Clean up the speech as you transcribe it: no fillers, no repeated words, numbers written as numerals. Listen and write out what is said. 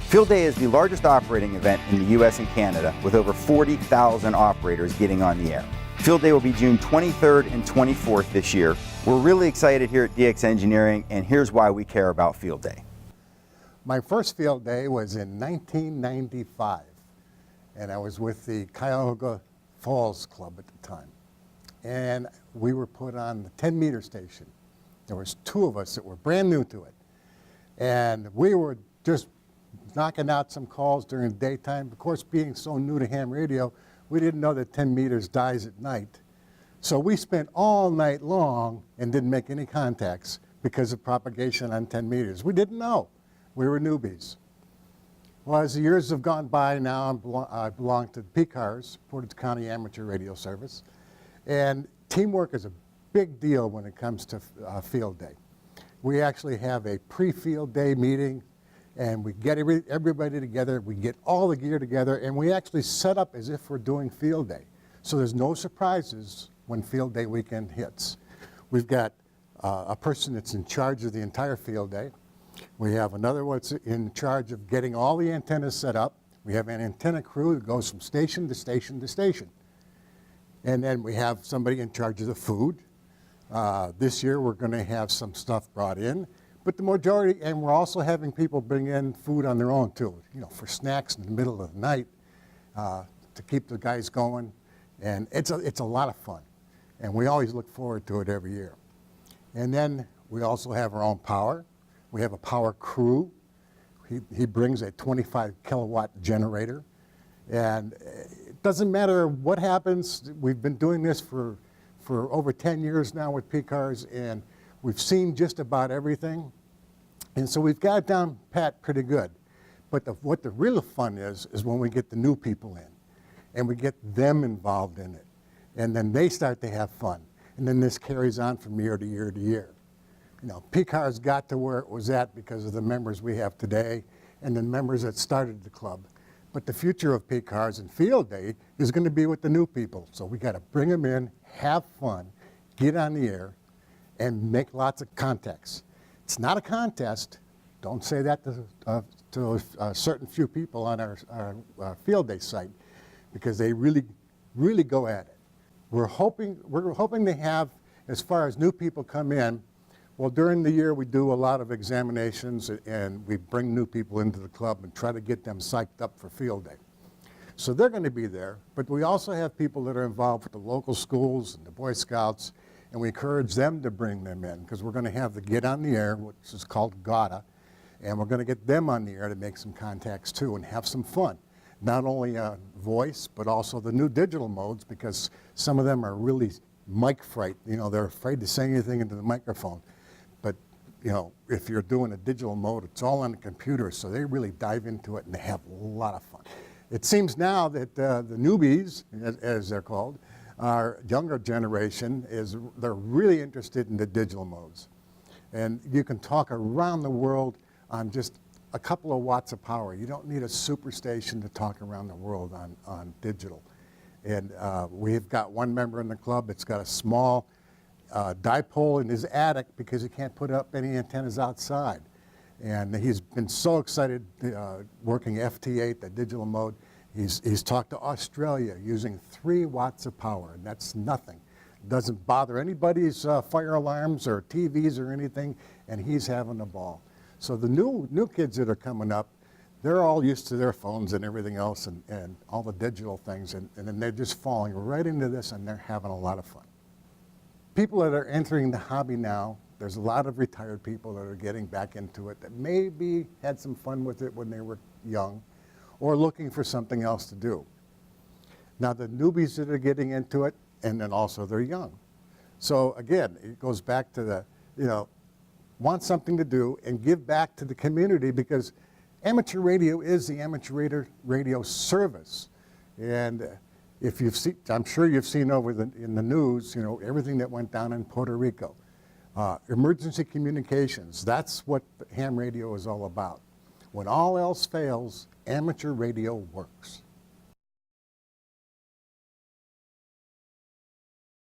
Field Day is the largest operating event in the U.S. and Canada, with over 40,000 operators getting on the air. Field Day will be June 23rd and 24th this year. We're really excited here at DX Engineering, and here's why we care about Field Day. My first Field Day was in 1995, and I was with the Cuyahoga Falls Club at the time. And we were put on the 10-meter station. There was two of us that were brand new to it. And we were just knocking out some calls during the daytime. Of course, being so new to ham radio, we didn't know that 10 meters dies at night. So we spent all night long and didn't make any contacts because of propagation on 10 meters. We didn't know. We were newbies. Well, as the years have gone by now, I belong to PCARS, Portage County Amateur Radio Service. And teamwork is a big deal when it comes to Field Day. We actually have a pre-Field Day meeting, and we get everybody together, we get all the gear together, and we actually set up as if we're doing Field Day. So there's no surprises when Field Day weekend hits. We've got a person that's in charge of the entire Field Day. We have another one that's in charge of getting all the antennas set up. We have an antenna crew that goes from station to station to station. And then we have somebody in charge of the food. This year we're going to have some stuff brought in. But the majority, and we're also having people bring in food on their own too, you know, for snacks in the middle of the night to keep the guys going. And it's a lot of fun. And we always look forward to it every year. And then we also have our own power. We have a power crew. He brings a 25 kilowatt generator. And it doesn't matter what happens. We've been doing this for over 10 years now with PCARS, and we've seen just about everything. And so we've got it down pat pretty good. But what the real fun is when we get the new people in and we get them involved in it. And then they start to have fun. And then this carries on from year to year to year. You know, PCARS got to where it was at because of the members we have today and the members that started the club. But the future of PCARS and Field Day is going to be with the new people. So we got to bring them in, have fun, get on the air, and make lots of contacts. It's not a contest. Don't say that to a certain few people on our Field Day site, because they really go at it. We're hoping to have, as far as new people come in, well, during the year we do a lot of examinations and we bring new people into the club and try to get them psyched up for Field Day. So they're going to be there, but we also have people that are involved with the local schools and the Boy Scouts, and we encourage them to bring them in, because we're going to have the Get on the Air, which is called GOTA, and we're going to get them on the air to make some contacts too and have some fun. Not only voice, but also the new digital modes, because some of them are really mic fright. You know, they're afraid to say anything into the microphone. But, you know, if you're doing a digital mode, it's all on the computer, so they really dive into it and they have a lot of fun. It seems now that the newbies, as they're called, our younger generation, they're really interested in the digital modes. And you can talk around the world on just a couple of watts of power. You don't need a superstation to talk around the world on digital. And we've got one member in the club that's got a small dipole in his attic because he can't put up any antennas outside. And he's been so excited working FT8, the digital mode. He's talked to Australia using 3 watts of power, and that's nothing. It doesn't bother anybody's fire alarms or TVs or anything, and he's having a ball. So the new kids that are coming up, they're all used to their phones and everything else and all the digital things, and then they're just falling right into this, and they're having a lot of fun. People that are entering the hobby now, there's a lot of retired people that are getting back into it that maybe had some fun with it when they were young or looking for something else to do. Now the newbies that are getting into it, and then also they're young. So again, it goes back to the, you know, want something to do and give back to the community, because amateur radio is the amateur radio service. And if you've seen, I'm sure you've seen in the news, you know, everything that went down in Puerto Rico. Emergency communications, that's what ham radio is all about. When all else fails, amateur radio works.